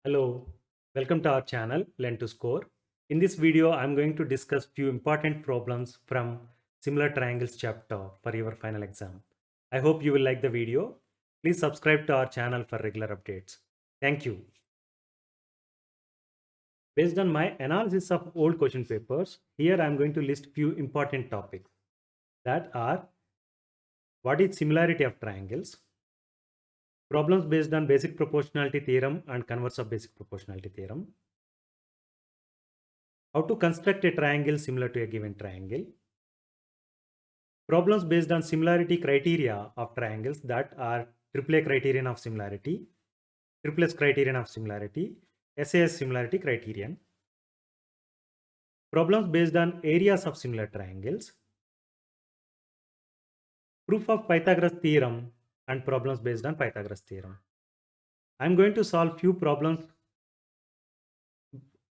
Hello, welcome to our channel Learn to Score. In this video, I'm going to discuss few important problems from Similar Triangles chapter for your final exam. I hope you will like the video. Please subscribe to our channel for regular updates. Thank you. Based on my analysis of old question papers, here I'm going to list few important topics that are: what is similarity of triangles, problems based on basic proportionality theorem and converse of basic proportionality theorem, how to construct a triangle similar to a given triangle, problems based on similarity criteria of triangles that are AAA criterion of similarity, SSS criterion of similarity, SAS similarity criterion, problems based on areas of similar triangles, proof of Pythagoras theorem, and problems based on Pythagoras theorem. I'm going to solve few problems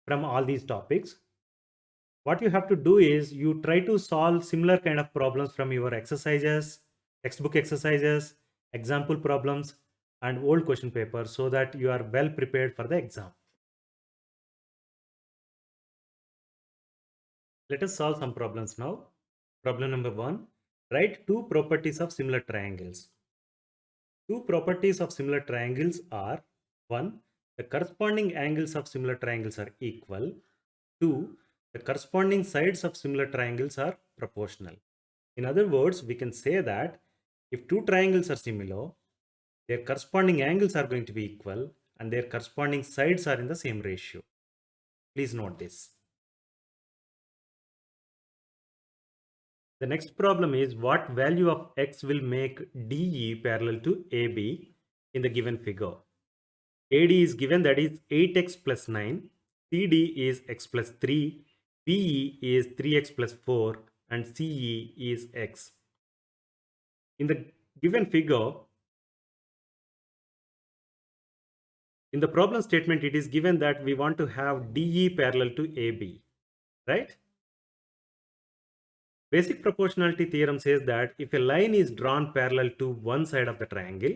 from all these topics. What you have to do is you try to solve similar kind of problems from your exercises, textbook exercises, example problems, and old question papers so that you are well prepared for the exam. Let us solve some problems now. Problem number 1. Write two properties of similar triangles. Two properties of similar triangles are: 1. The corresponding angles of similar triangles are equal. 2. The corresponding sides of similar triangles are proportional. In other words, we can say that if two triangles are similar, their corresponding angles are going to be equal and their corresponding sides are in the same ratio. Please note this. The next problem is: what value of x will make DE parallel to AB in the given figure? AD is given, that is 8x plus 9, CD is x plus 3, BE is 3x plus 4, and CE is x. In the given figure, in the problem statement, it is given that we want to have DE parallel to AB, right? Basic proportionality theorem says that if a line is drawn parallel to one side of the triangle,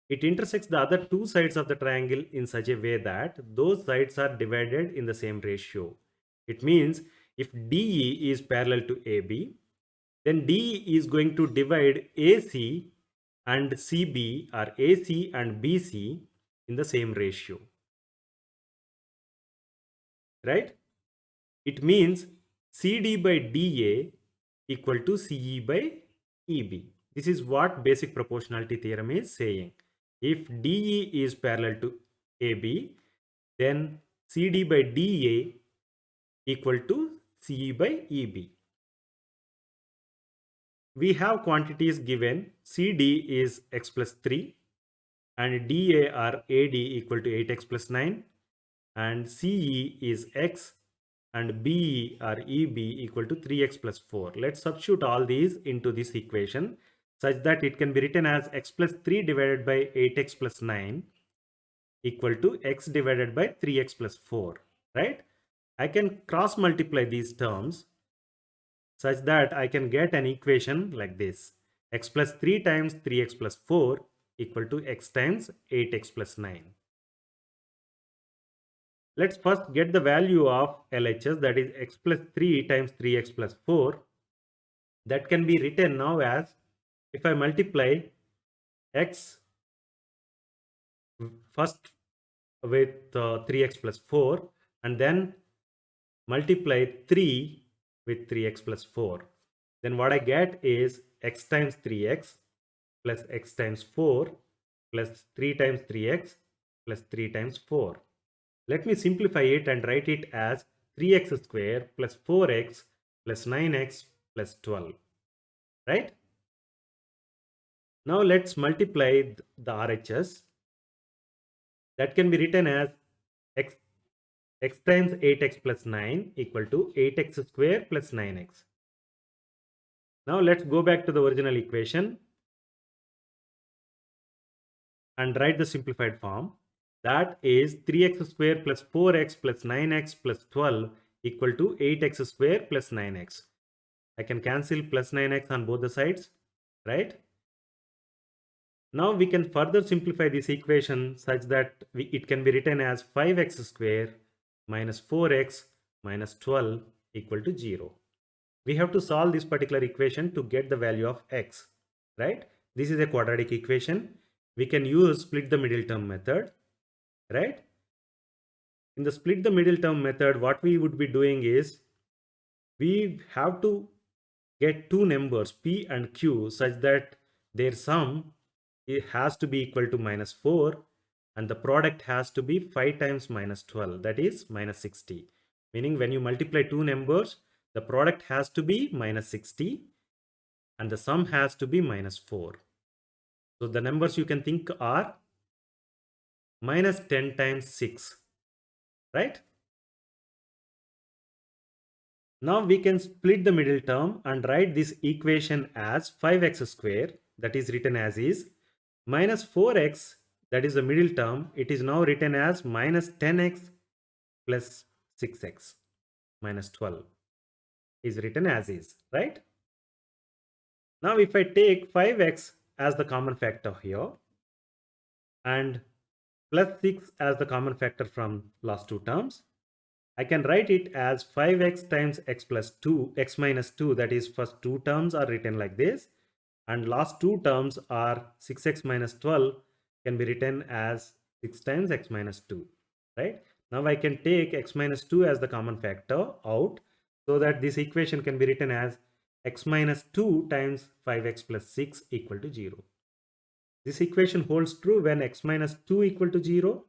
it intersects the other two sides of the triangle in such a way that those sides are divided in the same ratio. It means if DE is parallel to AB, then DE is going to divide AC and CB, or AC and BC, in the same ratio. Right? It means CD by DA equal to CE by EB. This is what basic proportionality theorem is saying. If DE is parallel to AB, then CD by DA equal to CE by EB. We have quantities given. CD is x plus 3 and DA or AD equal to 8x plus 9, and CE is x and BE or EB equal to 3x plus 4. Let's substitute all these into this equation such that it can be written as x plus 3 divided by 8x plus 9 equal to x divided by 3x plus 4, right? I can cross multiply these terms such that I can get an equation like this: x plus 3 times 3x plus 4 equal to x times 8x plus 9. Let's first get the value of LHS, that is x plus 3 times 3x plus 4. That can be written now as, if I multiply x first with 3x plus 4 and then multiply 3 with 3x plus 4, then what I get is x times 3x plus x times 4 plus 3 times 3x plus 3 times 4. Let me simplify it and write it as 3x square plus 4x plus 9x plus 12, right? Now let's multiply the RHS. That can be written as x times 8x plus 9 equal to 8x square plus 9x. Now let's go back to the original equation and write the simplified form. That is 3x square plus 4x plus 9x plus 12 equal to 8x square plus 9x. I can cancel plus 9x on both the sides, right? Now we can further simplify this equation such that it can be written as 5x square minus 4x minus 12 equal to 0. We have to solve this particular equation to get the value of x, right? This is a quadratic equation. We can use split the middle term method, right? In the split the middle term method, what we would be doing is we have to get two numbers p and q such that their sum it has to be equal to minus 4 and the product has to be 5 times minus 12, that is minus 60. Meaning when you multiply two numbers, the product has to be minus 60 and the sum has to be minus 4. So the numbers you can think are minus 10 times 6, right? Now we can split the middle term and write this equation as 5x square, that is written as is, minus 4x, that is the middle term, it is now written as minus 10x plus 6x minus 12 is written as is, right? Now if I take 5x as the common factor here and plus 6 as the common factor from last two terms, I can write it as 5x times x plus 2, x minus 2, that is first two terms are written like this and last two terms are 6x minus 12 can be written as 6 times x minus 2, right? Now I can take x minus 2 as the common factor out so that this equation can be written as x minus 2 times 5x plus 6 equal to 0. This equation holds true when x minus 2 equal to 0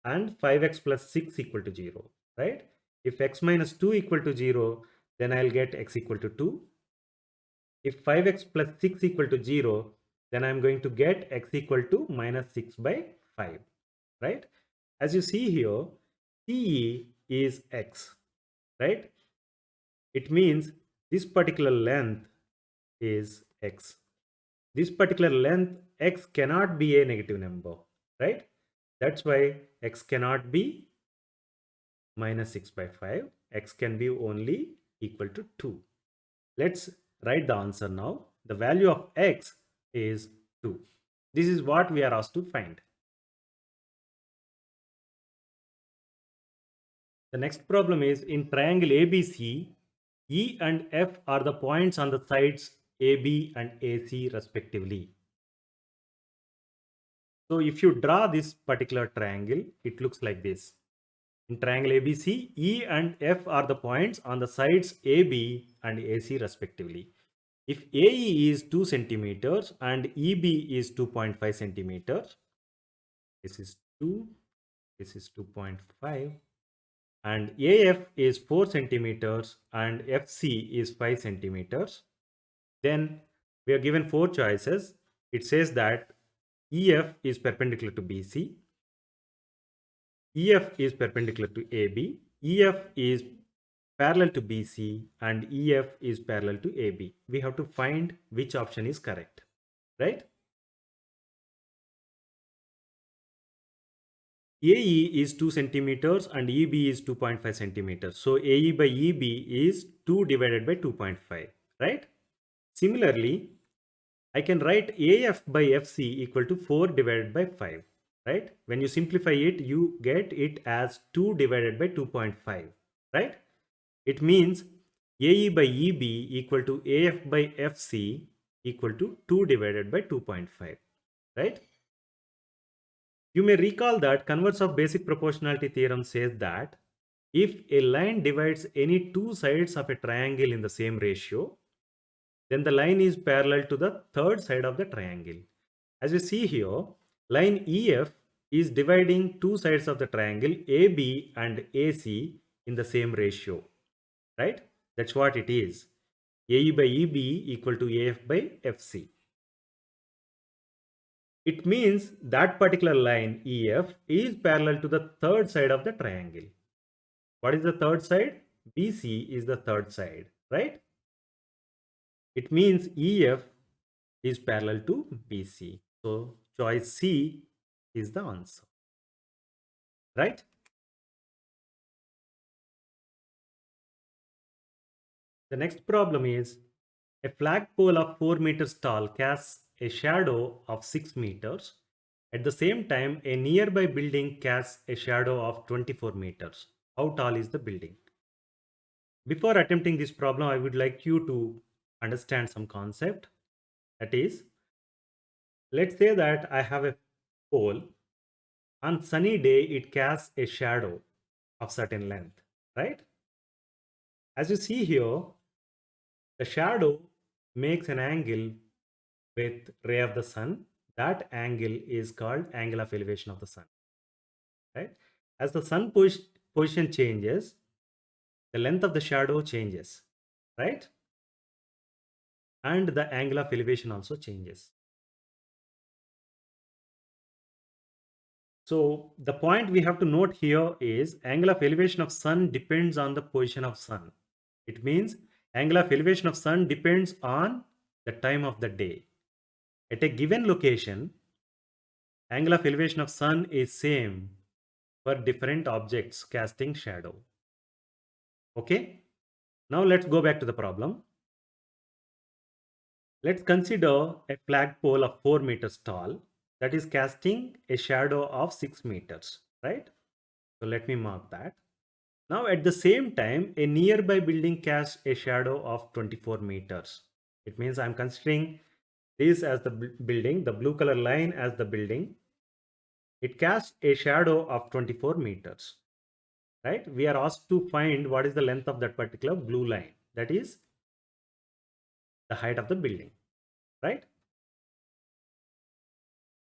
and 5x plus 6 equal to 0, right? If x minus 2 equal to 0, then I'll get x equal to 2. If 5x plus 6 equal to 0, then I'm going to get x equal to minus 6 by 5, right? As you see here, CE is x, right? It means this particular length is x. This particular length x cannot be a negative number, right? That's why x cannot be minus 6 by 5. X can be only equal to 2. Let's write the answer now. The value of x is 2. This is what we are asked to find. The next problem is in triangle ABC, E and F are the points on the sides AB and AC respectively. So if you draw this particular triangle, it looks like this. In triangle ABC, E and F are the points on the sides AB and AC respectively. If AE is 2 centimeters and EB is 2.5 centimeters, this is 2, this is 2.5, and AF is 4 centimeters and FC is 5 centimeters, then we are given four choices. It says that EF is perpendicular to BC, EF is perpendicular to AB, EF is parallel to BC, and EF is parallel to AB. We have to find which option is correct, right? AE is 2 centimeters and EB is 2.5 centimeters. So AE by EB is 2 divided by 2.5, right? Similarly, I can write AF by FC equal to 4 divided by 5, right? When you simplify it, you get it as 2 divided by 2.5, right? It means AE by EB equal to AF by FC equal to 2 divided by 2.5, right? You may recall that converse of basic proportionality theorem says that if a line divides any two sides of a triangle in the same ratio, then the line is parallel to the third side of the triangle. As we see here, line EF is dividing two sides of the triangle AB and AC in the same ratio, right? That's what it is. AE by EB equal to AF by FC. It means that particular line EF is parallel to the third side of the triangle. What is the third side? BC is the third side, right? It means EF is parallel to BC. So choice C is the answer, right? The next problem is a flagpole of 4 meters tall casts a shadow of 6 meters. At the same time, a nearby building casts a shadow of 24 meters. How tall is the building? Before attempting this problem, I would like you to understand some concept. That is, let's say that I have a pole. On sunny day, it casts a shadow of certain length, right? As you see here, the shadow makes an angle with ray of the sun. That angle is called angle of elevation of the sun, right? As the sun position changes, the length of the shadow changes, right? And the angle of elevation also changes. So the point we have to note here is angle of elevation of sun depends on the position of sun. It means angle of elevation of sun depends on the time of the day. At a given location, angle of elevation of sun is same for different objects casting shadow. Okay, now let's go back to the problem. Let's consider a flagpole of 4 meters tall that is casting a shadow of 6 meters, right? So let me mark that. Now at the same time, a nearby building casts a shadow of 24 meters. It means I'm considering this as the building, the blue color line as the building. It casts a shadow of 24 meters, right? We are asked to find what is the length of that particular blue line. That is the height of the building, right?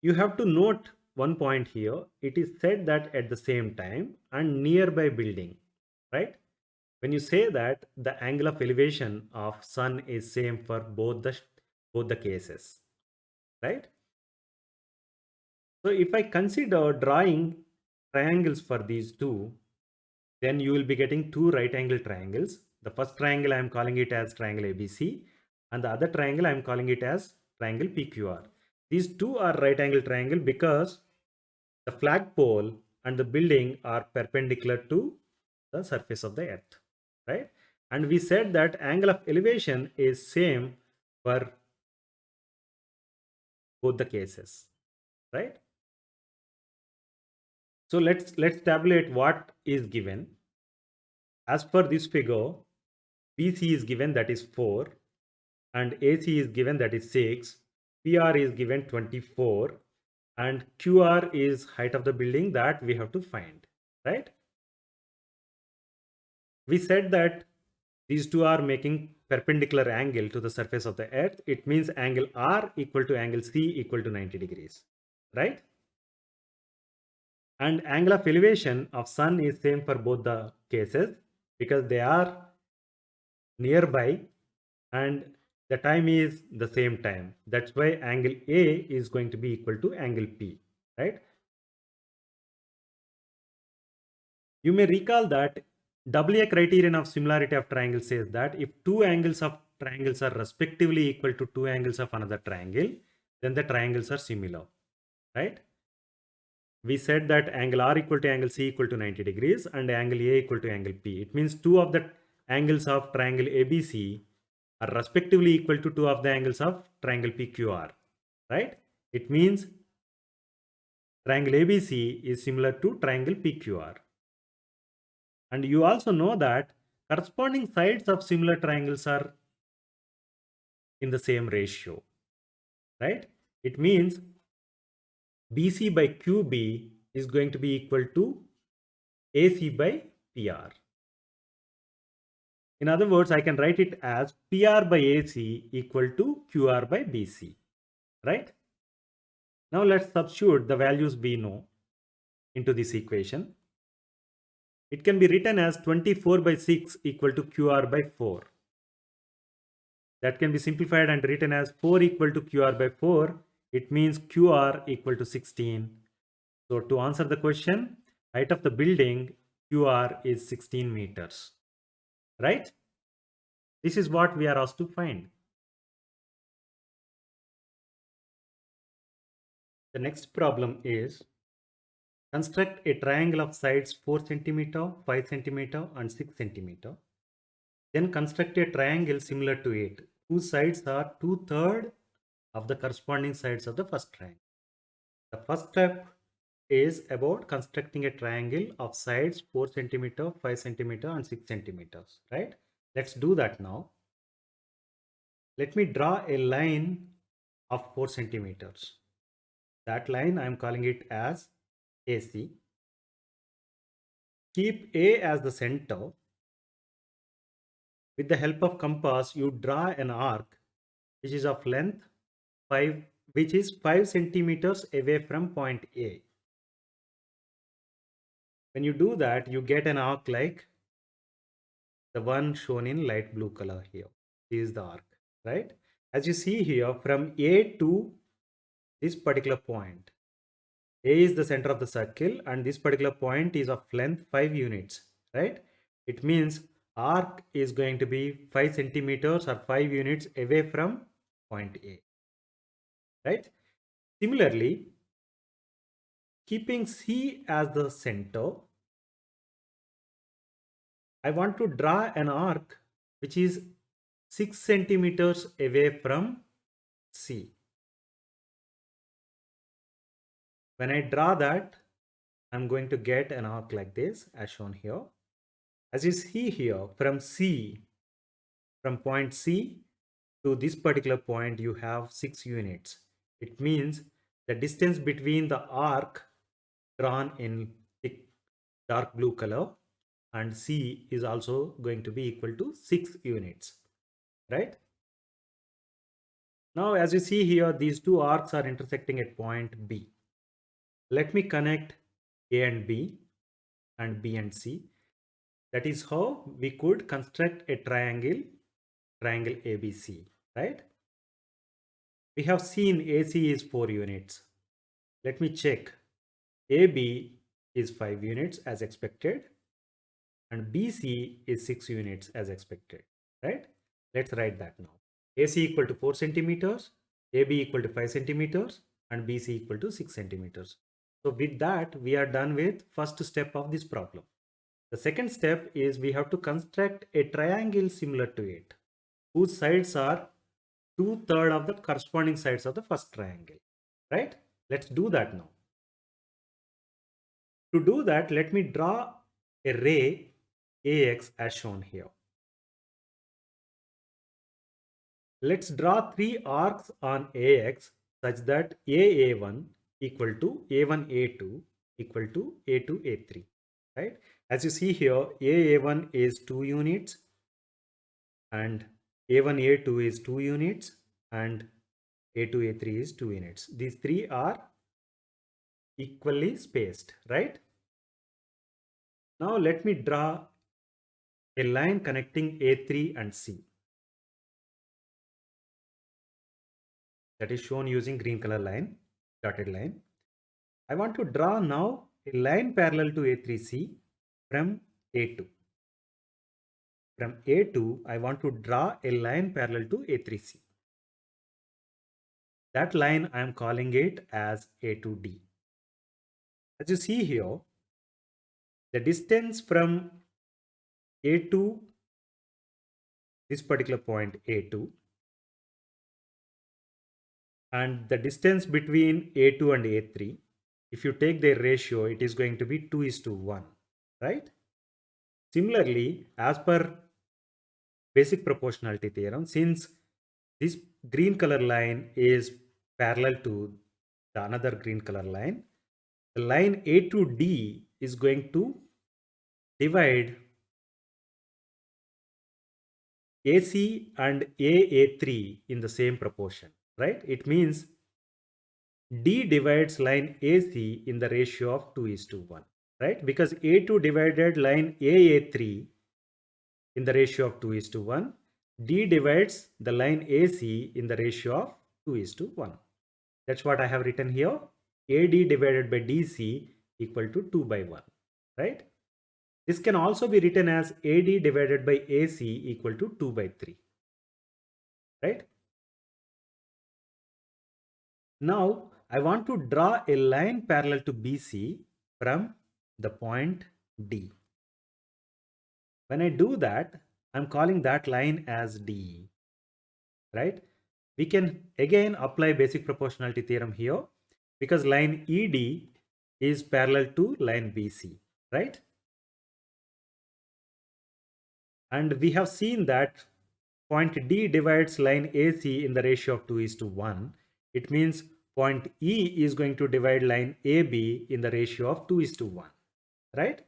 You have to note one point here. It is said that at the same time and nearby building, right? When you say that, the angle of elevation of sun is same for both the cases, right? So if I consider drawing triangles for these two, then you will be getting two right angle triangles. The first triangle I am calling it as triangle ABC, and the other triangle I am calling it as triangle PQR. These two are right angle triangle because the flagpole and the building are perpendicular to the surface of the earth, right? And we said that angle of elevation is same for both the cases, right? So let's tabulate what is given. As per this figure, BC is given, that is 4, and AC is given, that is 6, PR is given 24, and QR is height of the building that we have to find, right? We said that these two are making perpendicular angle to the surface of the earth. It means angle R equal to angle C equal to 90 degrees, right? And angle of elevation of sun is same for both the cases because they are nearby and the time is the same time. That's why angle A is going to be equal to angle P, right? You may recall that WA criterion of similarity of triangle says that if two angles of triangles are respectively equal to two angles of another triangle, then the triangles are similar, right? We said that angle R equal to angle C equal to 90 degrees and angle A equal to angle P. It means two of the angles of triangle ABC are respectively equal to two of the angles of triangle PQR, right? It means triangle ABC is similar to triangle PQR. And you also know that corresponding sides of similar triangles are in the same ratio, right? It means BC by QB is going to be equal to AC by PR. In other words, I can write it as PR by AC equal to QR by BC, right? Now let's substitute the values we know into this equation. It can be written as 24 by 6 equal to QR by 4. That can be simplified and written as 4 equal to QR by 4. It means QR equal to 16. So to answer the question, height of the building QR is 16 meters, right? This is what we are asked to find. The next problem is construct a triangle of sides 4 centimeter, 5 centimeter and 6 centimeter. Then construct a triangle similar to it, whose sides are 2/3 of the corresponding sides of the first triangle. The first step is about constructing a triangle of sides 4 centimeter, 5 centimeter and 6 centimeters, right? Let's do that now. Let me draw a line of 4 centimeters. That line I am calling it as AC. Keep A as the center. With the help of compass, you draw an arc which is of length 5, which is 5 centimeters away from point A. When you do that, you get an arc like the one shown in light blue color here. This is the arc, right? As you see here, from A to this particular point, A is the center of the circle and this particular point is of length 5 units, right? It means arc is going to be 5 centimeters or 5 units away from point A, right? Similarly, keeping C as the center, I want to draw an arc which is 6 centimeters away from C. When I draw that, I'm going to get an arc like this as shown here. As you see here, from C, from point C to this particular point, you have 6 units. It means the distance between the arc drawn in thick dark blue color and C is also going to be equal to 6 units, right? Now, as you see here, these two arcs are intersecting at point B. Let me connect A and B and B and C. That is how we could construct a triangle ABC, right? We have seen AC is 4 units. Let me check. AB is 5 units as expected and BC is 6 units as expected, right? Let's write that now. AC equal to 4 centimeters, AB equal to 5 centimeters and BC equal to 6 centimeters. So with that, we are done with first step of this problem. The second step is we have to construct a triangle similar to it, whose sides are 2/3 of the corresponding sides of the first triangle, right? Let's do that now. To do that, let me draw a ray AX as shown here. Let's draw 3 arcs on AX such that AA1 equal to A1A2 equal to A2A3, right? As you see here, AA1 is 2 units and A1A2 is 2 units and A2A3 is 2 units. These three are equally spaced, right? Now let me draw a line connecting A3 and C. That is shown using green color line, dotted line. I want to draw now a line parallel to A3C from A2. From A2, I want to draw a line parallel to A3C. That line I am calling it as A2D. As you see here, the distance from A2, this particular point A2, and the distance between A2 and A3, if you take their ratio, it is going to be 2:1, right? Similarly, as per basic proportionality theorem, since this green color line is parallel to the another green color line, the line A2D is going to divide AC and AA3 in the same proportion, right? It means D divides line AC in the ratio of 2:1, right? Because A2 divided line AA3 in the ratio of 2:1, D divides the line AC in the ratio of 2:1. That's what I have written here. AD divided by DC equal to 2/1, right? This can also be written as AD divided by AC equal to 2/3, right? Now, I want to draw a line parallel to BC from the point D. When I do that, I'm calling that line as D, right? We can again apply basic proportionality theorem here because line ED is parallel to line BC, right? And we have seen that point D divides line AC in the ratio of 2:1. It means point E is going to divide line AB in the ratio of 2:1, right?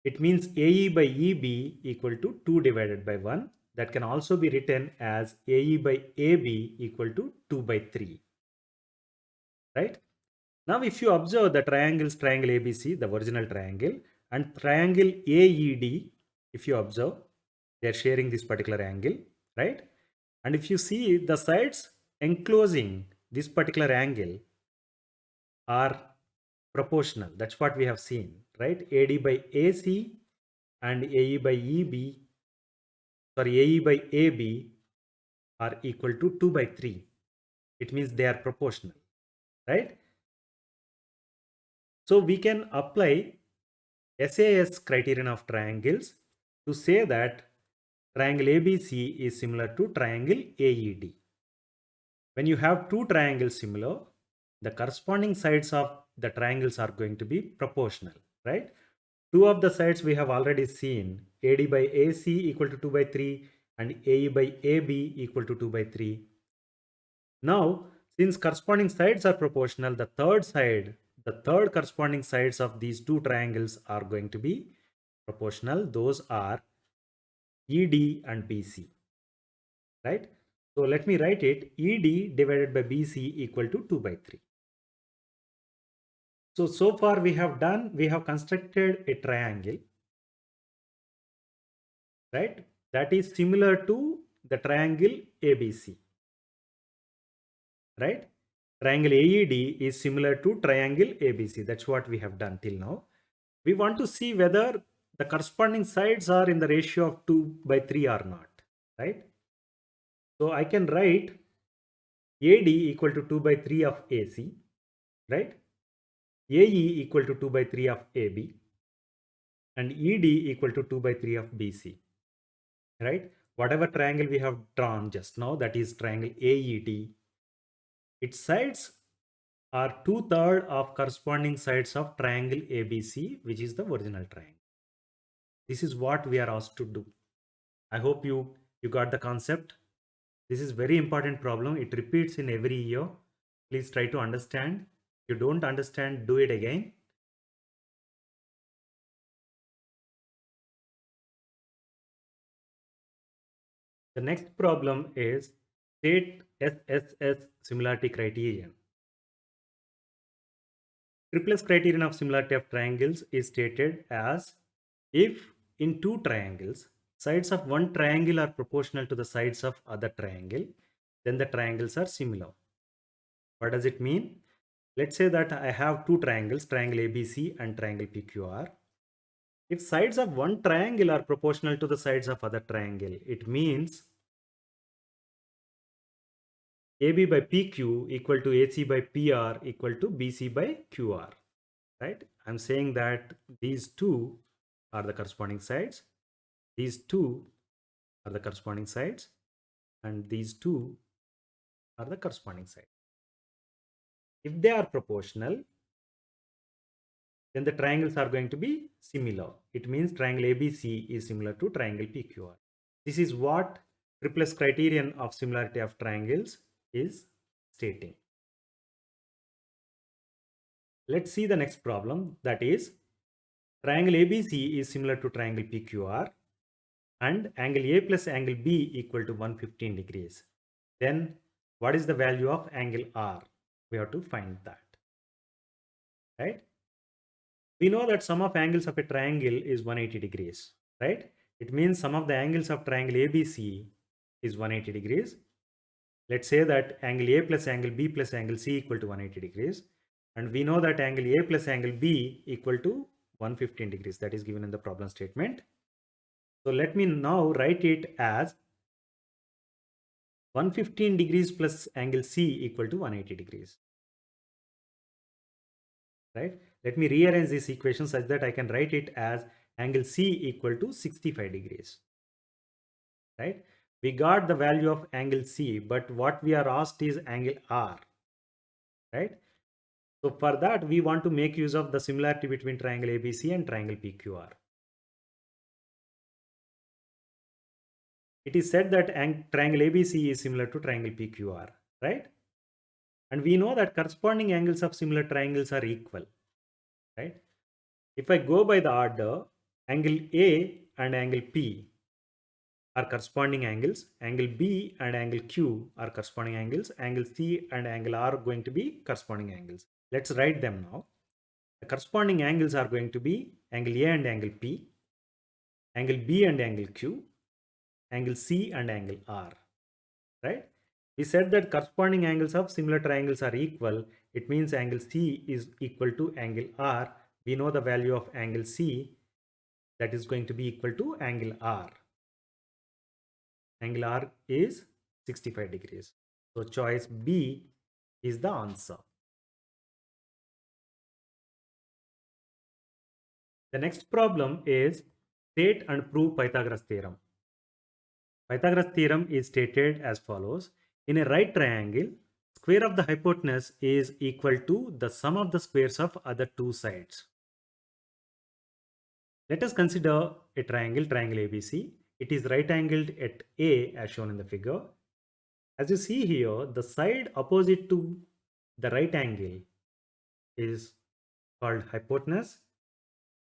It means AE by EB equal to 2 divided by 1. That can also be written as AE by AB equal to 2 by 3, right? Now, if you observe the triangles, triangle ABC, the original triangle, and triangle AED, if you observe, they are sharing this particular angle, right? And if you see the sides enclosing this particular angle are proportional. That's what we have seen, right? AD by AC and AE by EB, sorry, AE by AB are equal to 2 by 3. It means they are proportional, right? So we can apply SAS criterion of triangles to say that triangle ABC is similar to triangle AED. When you have two triangles similar, the corresponding sides of the triangles are going to be proportional, right? Two of the sides we have already seen, AD by AC equal to 2 by 3 and AE by AB equal to 2 by 3. Now, since corresponding sides are proportional, the third corresponding sides of these two triangles are going to be proportional. Those are ED and BC, right? So let me write it, ED divided by BC equal to 2 by 3. So far we have constructed a triangle, right? That is similar to the triangle ABC, right? Triangle AED is similar to triangle ABC. That's what we have done till now. We want to see whether the corresponding sides are in the ratio of 2 by 3 or not, right? So I can write AD equal to 2 by 3 of AC, right? AE equal to 2 by 3 of AB and ED equal to 2 by 3 of BC, right? Whatever triangle we have drawn just now, that is triangle AED, its sides are 2/3 of corresponding sides of triangle ABC, which is the original triangle. This is what we are asked to do. I hope you got the concept. This is very important problem. It repeats in every year. Please try to understand. If you don't understand, do it again. The next problem is state SSS similarity criterion. Triplets criterion of similarity of triangles is stated as if in two triangles, sides of one triangle are proportional to the sides of other triangle, then the triangles are similar. What does it mean? Let's say that I have two triangles, triangle ABC and triangle PQR. If sides of one triangle are proportional to the sides of other triangle, it means AB by PQ equal to AC by PR equal to BC by QR, right? I'm saying that these two are the corresponding sides. These two are the corresponding sides and these two are the corresponding sides. If they are proportional, then the triangles are going to be similar. It means triangle ABC is similar to triangle PQR. This is what triplets criterion of similarity of triangles is stating. Let's see the next problem, that is triangle ABC is similar to triangle PQR and angle A plus angle B equal to 115 degrees. Then what is the value of angle R? We have to find that, right? We know that sum of angles of a triangle is 180 degrees, right? It means sum of the angles of triangle ABC is 180 degrees. Let's say that angle A plus angle B plus angle C equal to 180 degrees. And we know that angle A plus angle B equal to 115 degrees. That is given in the problem statement. So let me now write it as 115 degrees plus angle C equal to 180 degrees. Right? Let me rearrange this equation such that I can write it as angle C equal to 65 degrees. Right? We got the value of angle C, but what we are asked is angle R, right? So for that, we want to make use of the similarity between triangle ABC and triangle PQR. It is said that triangle ABC is similar to triangle PQR, right? And we know that corresponding angles of similar triangles are equal, right? If I go by the order, angle A and angle P are corresponding angles, angle B and angle Q are corresponding angles, angle C and angle R are going to be corresponding angles. Let's write them now. The corresponding angles are going to be angle A and angle P, angle B and angle Q, angle C and angle R, right? We said that corresponding angles of similar triangles are equal. It means angle C is equal to angle R. We know the value of angle C, that is going to be equal to angle R. Angle R is 65 degrees. So choice B is the answer. The next problem is state and prove Pythagoras theorem. Pythagoras theorem is stated as follows. In a right triangle, square of the hypotenuse is equal to the sum of the squares of other two sides. Let us consider a triangle, triangle ABC. It is right angled at A as shown in the figure. As you see here, the side opposite to the right angle is called hypotenuse.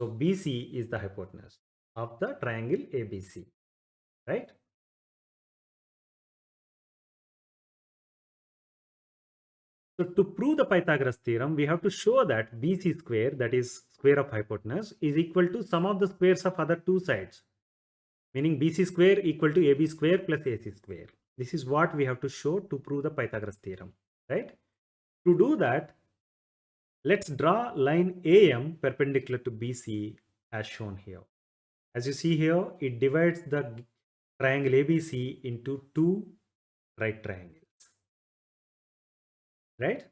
So BC is the hypotenuse of the triangle ABC, right? So to prove the Pythagoras theorem, we have to show that BC square, that is square of hypotenuse, is equal to sum of the squares of other two sides. Meaning BC square equal to AB square plus AC square. This is what we have to show to prove the Pythagoras theorem, right? To do that, let's draw line AM perpendicular to BC as shown here. As you see here, it divides the triangle ABC into two right triangles, right?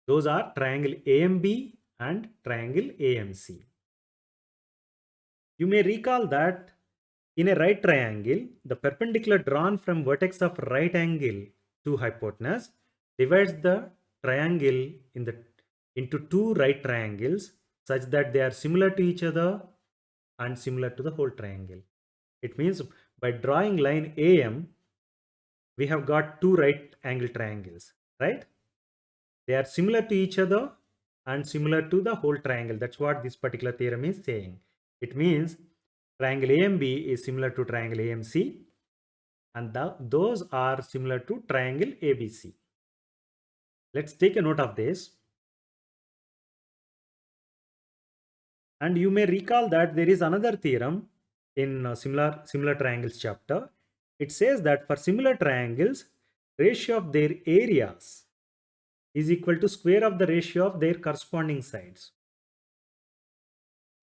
Those are triangle AMB and triangle AMC. You may recall that in a right triangle, the perpendicular drawn from vertex of right angle to hypotenuse divides the triangle into two right triangles such that they are similar to each other and similar to the whole triangle. It means by drawing line AM, we have got two right angle triangles, right? They are similar to each other and similar to the whole triangle. That's what this particular theorem is saying. It means triangle AMB is similar to triangle AMC and those are similar to triangle ABC. Let's take a note of this. And you may recall that there is another theorem in similar triangles chapter. It says that for similar triangles, ratio of their areas is equal to square of the ratio of their corresponding sides.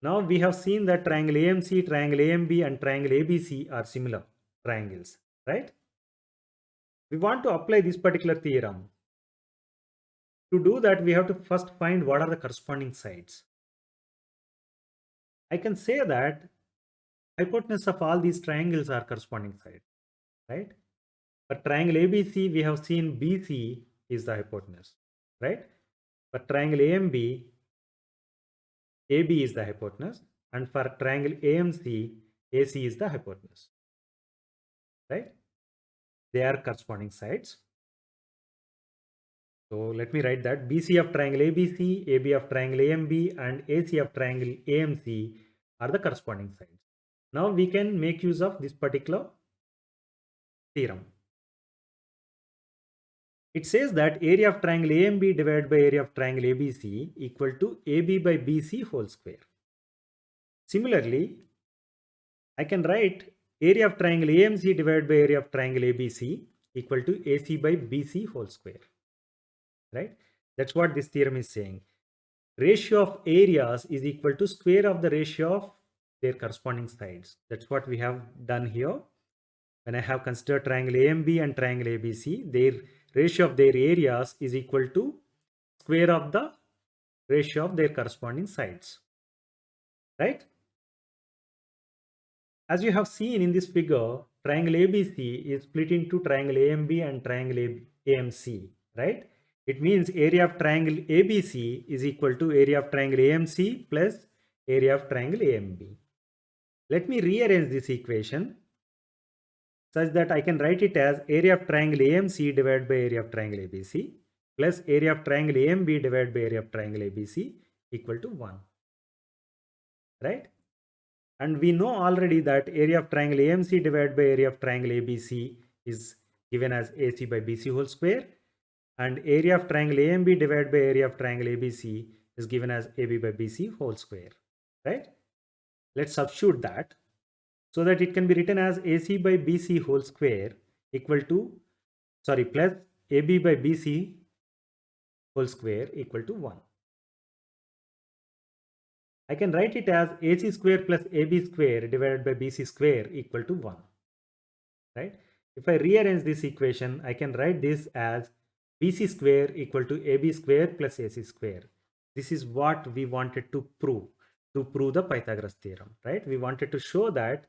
Now we have seen that triangle AMC, triangle AMB and triangle ABC are similar triangles, right? We want to apply this particular theorem. To do that, we have to first find what are the corresponding sides. I can say that hypotenuse of all these triangles are corresponding sides, right? For triangle ABC, we have seen BC is the hypotenuse, right? For triangle AMB, AB is the hypotenuse, and for triangle AMC, AC is the hypotenuse, right? They are corresponding sides. So let me write that BC of triangle ABC, AB of triangle AMB, and AC of triangle AMC are the corresponding sides. Now we can make use of this particular theorem. It says that area of triangle AMB divided by area of triangle ABC equal to AB by BC whole square. Similarly, I can write area of triangle AMC divided by area of triangle ABC equal to AC by BC whole square, right? That's what this theorem is saying. Ratio of areas is equal to square of the ratio of their corresponding sides. That's what we have done here. When I have considered triangle AMB and triangle ABC, their ratio of their areas is equal to square of the ratio of their corresponding sides, right? As you have seen in this figure, triangle ABC is split into triangle AMB and triangle AMC, right? It means area of triangle ABC is equal to area of triangle AMC plus area of triangle AMB. Let me rearrange this equation such that I can write it as area of triangle AMC divided by area of triangle ABC plus area of triangle AMB divided by area of triangle ABC equal to 1, right? And we know already that area of triangle AMC divided by area of triangle ABC is given as AC by BC whole square, and area of triangle AMB divided by area of triangle ABC is given as AB by BC whole square, right? Let's substitute that so that it can be written as AC by BC whole square equal to, plus AB by BC whole square equal to 1. I can write it as AC square plus AB square divided by BC square equal to 1, right? If I rearrange this equation, I can write this as BC square equal to AB square plus AC square. This is what we wanted to prove the Pythagoras theorem, right? We wanted to show that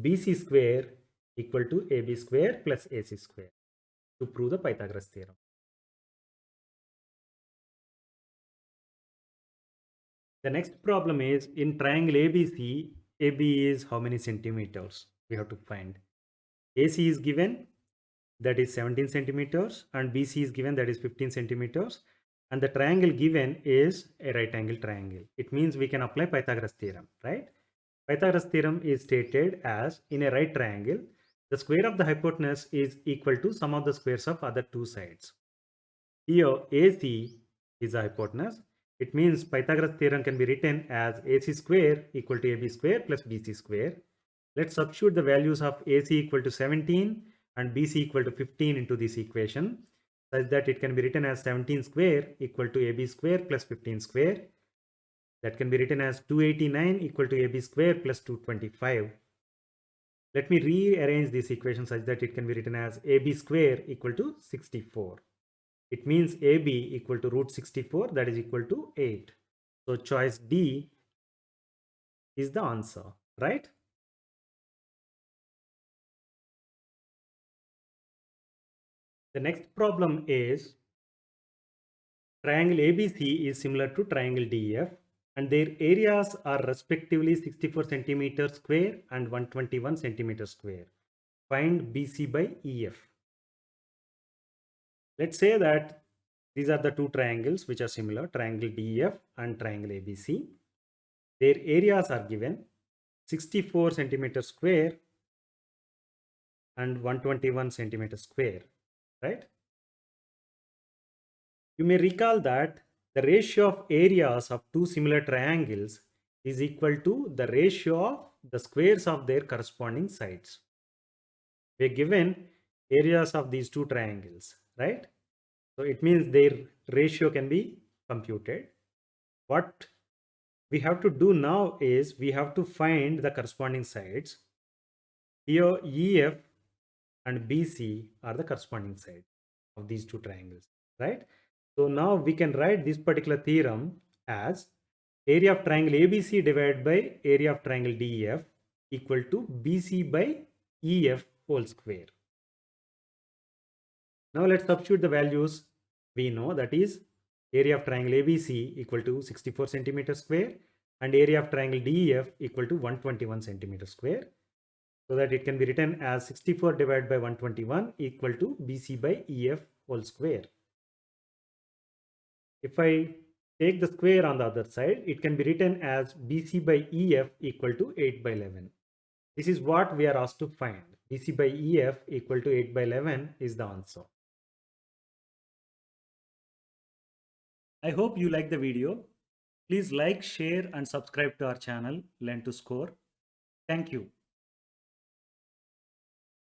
BC square equal to AB square plus AC square to prove the Pythagoras theorem. The next problem is in triangle ABC, AB is how many centimeters? We have to find. AC is given, that is 17 centimeters, and BC is given, that is 15 centimeters, and the triangle given is a right angle triangle. It means we can apply Pythagoras theorem, right? Pythagoras theorem is stated as in a right triangle, the square of the hypotenuse is equal to sum of the squares of other two sides. Here AC is the hypotenuse. It means Pythagoras theorem can be written as AC square equal to AB square plus BC square. Let's substitute the values of AC equal to 17 and BC equal to 15 into this equation such that it can be written as 17 square equal to AB square plus 15 square. That can be written as 289 equal to AB square plus 225. Let me rearrange this equation such that it can be written as AB square equal to 64. It means AB equal to root 64, that is equal to 8. So choice D is the answer, right? The next problem is triangle ABC is similar to triangle DEF and their areas are respectively 64 centimeters square and 121 centimeters square. Find BC by EF. Let's say that these are the two triangles which are similar, triangle DEF and triangle ABC. Their areas are given 64 centimeters square and 121 centimeters square, right? You may recall that the ratio of areas of two similar triangles is equal to the ratio of the squares of their corresponding sides. We are given areas of these two triangles, right? So it means their ratio can be computed. What we have to do now is we have to find the corresponding sides. Here EF and BC are the corresponding sides of these two triangles, right? So now we can write this particular theorem as area of triangle ABC divided by area of triangle DEF equal to BC by EF whole square. Now let's substitute the values. We know that is area of triangle ABC equal to 64 centimeters square and area of triangle DEF equal to 121 centimeters square. So that it can be written as 64 divided by 121 equal to BC by EF whole square. If I take the square on the other side, it can be written as BC by EF equal to 8 by 11. This is what we are asked to find. BC by EF equal to 8 by 11 is the answer. I hope you like the video. Please like, share and subscribe to our channel Learn to Score. Thank you.